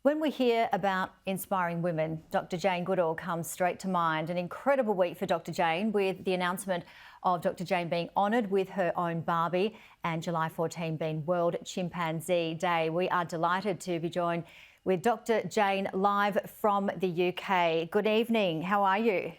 When we hear about inspiring women, Dr Jane Goodall comes straight to mind. An incredible week for Dr Jane, with the announcement of Dr Jane being honoured with her own Barbie and July 14 being World Chimpanzee Day. We are delighted to be joined with Dr Jane live from the UK. Good evening, how are you?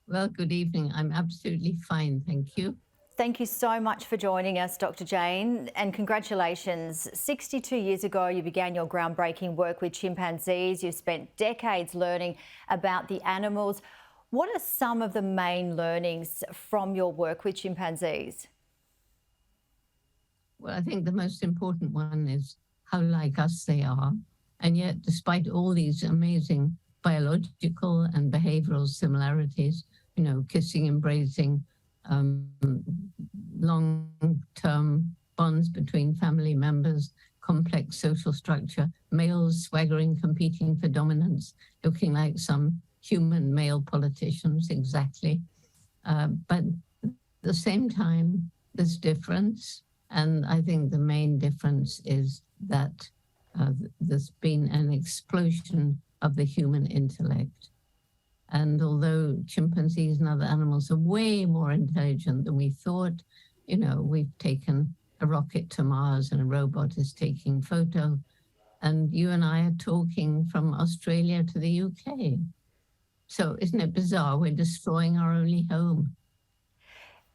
Well, good evening. I'm absolutely fine, thank you. Thank you so much for joining us, Dr Jane, and congratulations. 62 years ago, you began your groundbreaking work with chimpanzees. You spent decades learning about the animals. What are some of the main learnings from your work with chimpanzees? Well, I think the most important one is how like us they are. And yet, despite all these amazing biological and behavioral similarities, kissing, embracing, long-term bonds between family members, complex social structure, males swaggering, competing for dominance, looking like some human male politicians, exactly. But at the same time, there's difference. And I think the main difference is that there's been an explosion of the human intellect. And although chimpanzees and other animals are way more intelligent than we thought, we've taken a rocket to Mars and a robot is taking photo. And you and I are talking from Australia to the UK. So isn't it bizarre? We're destroying our only home.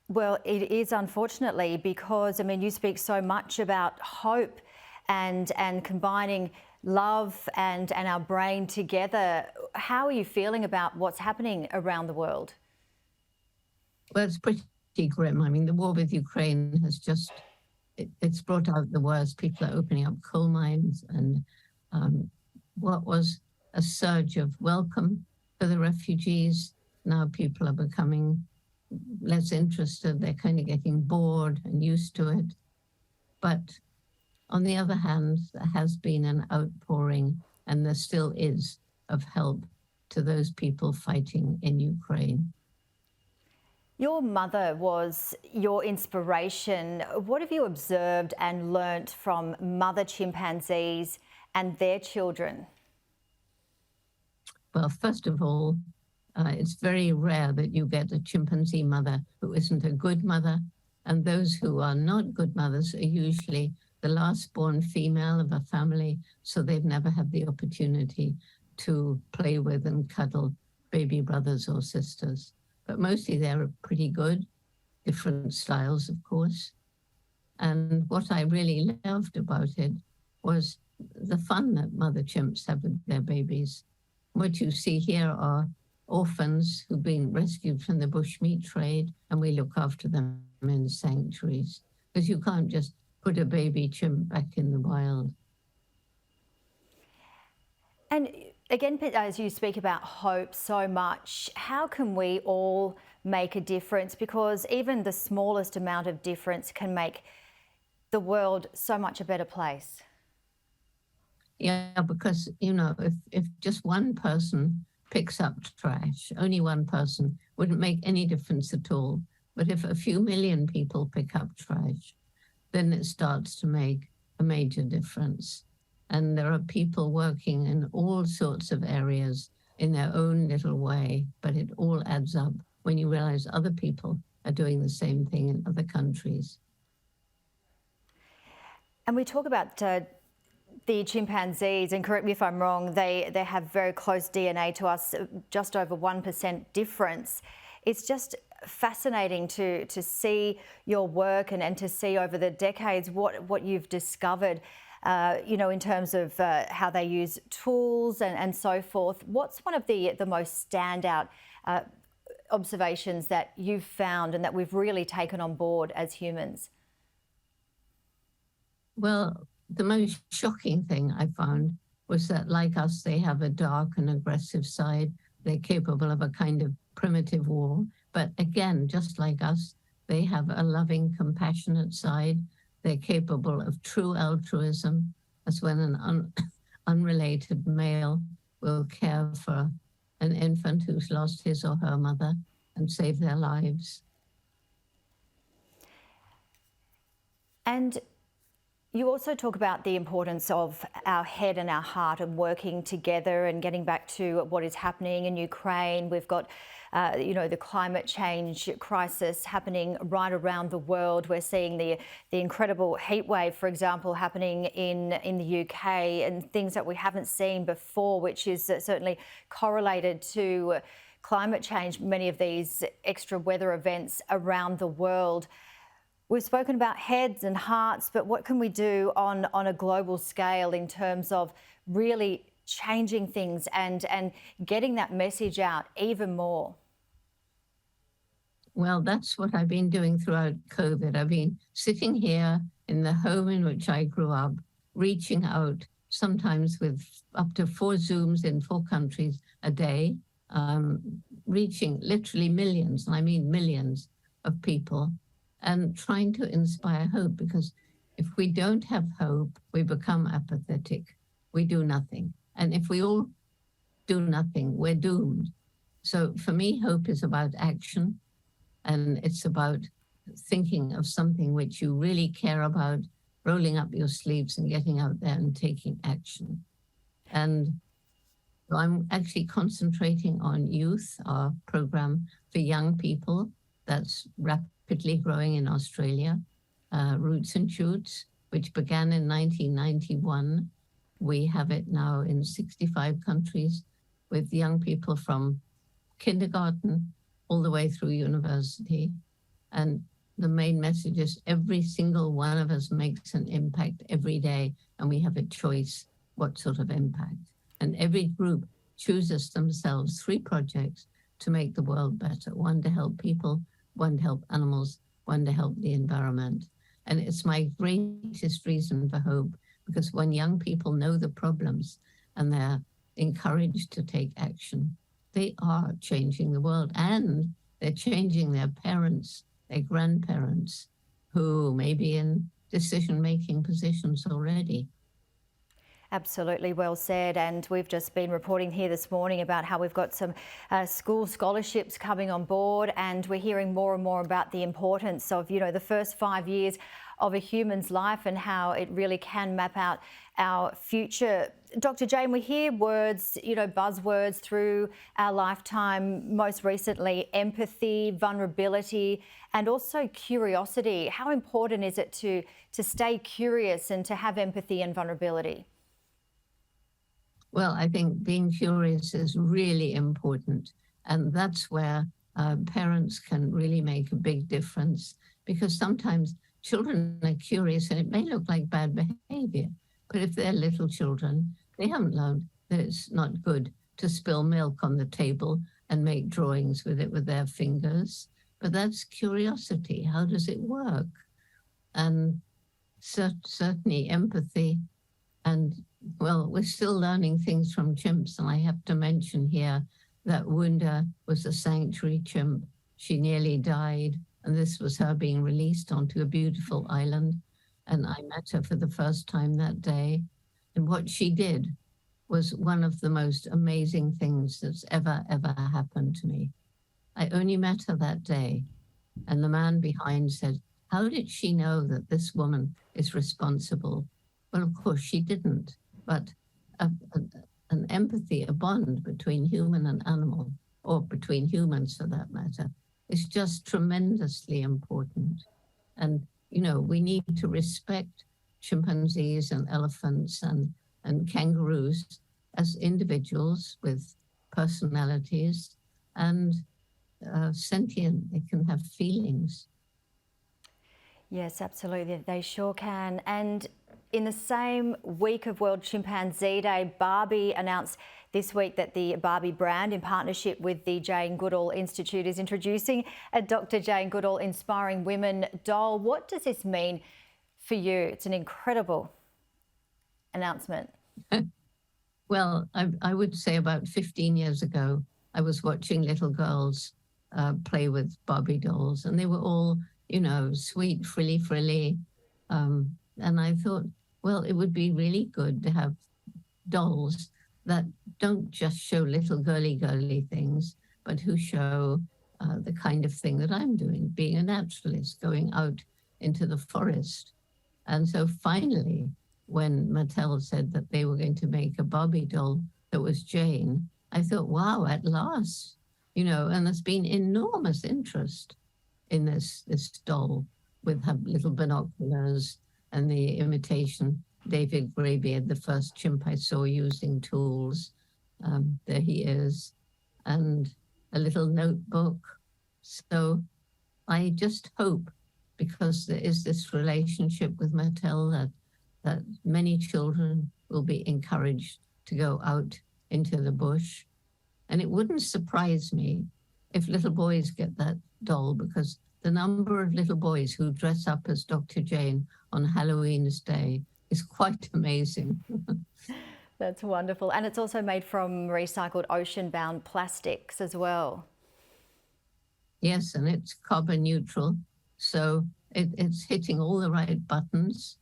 Well, it is, unfortunately, because, you speak so much about hope and combining love and our brain together. How are you feeling about what's happening around the world? Well, it's pretty grim. The war with Ukraine has it's brought out the worst. People are opening up coal mines, and what was a surge of welcome for the refugees, now people are becoming less interested. They're kind of getting bored and used to it. But on the other hand, there has been an outpouring, and there still is, of help to those people fighting in Ukraine. Your mother was your inspiration. What have you observed and learnt from mother chimpanzees and their children? Well, first of all, it's very rare that you get a chimpanzee mother who isn't a good mother, and those who are not good mothers are usually the last born female of a family, so they've never had the opportunity to play with and cuddle baby brothers or sisters. But mostly they're pretty good, different styles, of course. And what I really loved about it was the fun that mother chimps have with their babies. What you see here are orphans who've been rescued from the bushmeat trade, and we look after them in sanctuaries, because you can't just put a baby chimp back in the wild. And again, as you speak about hope so much, how can we all make a difference? Because even the smallest amount of difference can make the world so much a better place. Yeah, because, if just one person picks up trash, only one person, wouldn't make any difference at all. But if a few million people pick up trash, then it starts to make a major difference. And there are people working in all sorts of areas in their own little way, but it all adds up when you realize other people are doing the same thing in other countries. And we talk about the chimpanzees, and correct me if I'm wrong, they have very close DNA to us, just over 1% difference. It's just fascinating to see your work and to see over the decades what you've discovered, in terms of how they use tools and so forth. What's one of the most standout observations that you've found and that we've really taken on board as humans? Well, the most shocking thing I found was that, like us, they have a dark and aggressive side. They're capable of a kind of primitive war. But again, just like us, they have a loving, compassionate side. They're capable of true altruism, as when an unrelated male will care for an infant who's lost his or her mother and save their lives. And You also talk about the importance of our head and our heart and working together and getting back to what is happening in Ukraine. We've got, the climate change crisis happening right around the world. We're seeing the incredible heat wave, for example, happening in the UK, and things that we haven't seen before, which is certainly correlated to climate change, many of these extra weather events around the world. We've spoken about heads and hearts, but what can we do on a global scale in terms of really changing things and getting that message out even more? Well, that's what I've been doing throughout COVID. I've been sitting here in the home in which I grew up, reaching out, sometimes with up to 4 Zooms in 4 countries a day, reaching literally millions, and I mean millions of people, and trying to inspire hope, because if we don't have hope, we become apathetic. We do nothing. And if we all do nothing, we're doomed. So for me, hope is about action, and it's about thinking of something which you really care about, rolling up your sleeves and getting out there and taking action. And so I'm actually concentrating on youth, our program for young people that's rapidly growing in Australia, Roots and Shoots, which began in 1991. We have it now in 65 countries with young people from kindergarten all the way through university. And the main message is every single one of us makes an impact every day, and we have a choice what sort of impact. And every group chooses themselves 3 projects to make the world better: 1 to help people, 1 to help animals, 1 to help the environment. And it's my greatest reason for hope, because when young people know the problems and they're encouraged to take action, they are changing the world, and they're changing their parents, their grandparents, who may be in decision-making positions already. Absolutely, well said. And we've just been reporting here this morning about how we've got some school scholarships coming on board, and we're hearing more and more about the importance of, the first 5 years of a human's life and how it really can map out our future. Dr. Jane, we hear words, buzzwords through our lifetime, most recently empathy, vulnerability, and also curiosity. How important is it to stay curious and to have empathy and vulnerability? Well, I think being curious is really important. And that's where parents can really make a big difference, because sometimes children are curious and it may look like bad behavior. But if they're little children, they haven't learned that it's not good to spill milk on the table and make drawings with it with their fingers. But that's curiosity. How does it work? And certainly empathy. And well, we're still learning things from chimps, and I have to mention here that Wunda was a sanctuary chimp. She nearly died, and this was her being released onto a beautiful island, and I met her for the first time that day, and what she did was one of the most amazing things that's ever happened to me. I only met her that day, and the man behind said, "How did she know that this woman is responsible?" Well, of course she didn't. But an empathy, a bond between human and animal, or between humans for that matter, is just tremendously important. And, we need to respect chimpanzees and elephants and kangaroos as individuals with personalities and sentient. They can have feelings. Yes, absolutely. They sure can. And in the same week of World Chimpanzee Day, Barbie announced this week that the Barbie brand, in partnership with the Jane Goodall Institute, is introducing a Dr. Jane Goodall Inspiring Women doll. What does this mean for you? It's an incredible announcement. Well, I would say about 15 years ago, I was watching little girls play with Barbie dolls, and they were all, sweet, frilly. And I thought, well, it would be really good to have dolls that don't just show little girly things, but who show the kind of thing that I'm doing, being a naturalist, going out into the forest And so finally, when Mattel said that they were going to make a Barbie doll that was Jane, I thought, wow, at last, and there's been enormous interest in this doll with her little binoculars and the imitation David Graybeard, the first chimp I saw using tools. There he is, and a little notebook. So I just hope, because there is this relationship with Mattel, that many children will be encouraged to go out into the bush. And it wouldn't surprise me if little boys get that doll, because the number of little boys who dress up as Dr. Jane on Halloween's Day is quite amazing. That's wonderful. And it's also made from recycled ocean-bound plastics as well. Yes, and it's carbon neutral. So it's hitting all the right buttons.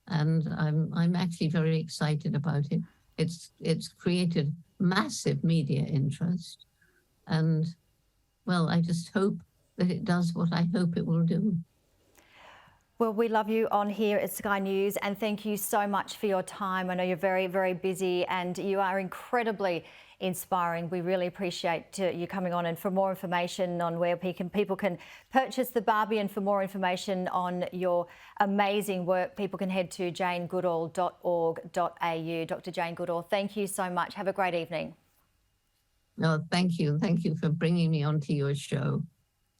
And I'm actually very excited about it. It's created massive media interest. And, well, I just hope that it does what I hope it will do. Well, we love you on here at Sky News, and thank you so much for your time. I know you're very, very busy and you are incredibly inspiring. We really appreciate you coming on. And for more information on where people can purchase the Barbie, and for more information on your amazing work, people can head to janegoodall.org.au. Dr. Jane Goodall, thank you so much. Have a great evening. No, thank you. Thank you for bringing me onto your show.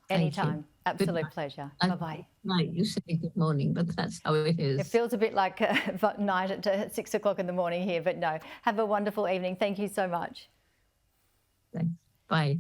Anytime. Absolute pleasure. Bye-bye. Night. You say good morning, but that's how it is. It feels a bit like night at 6 o'clock in the morning here, but no. Have a wonderful evening. Thank you so much. Thanks. Bye.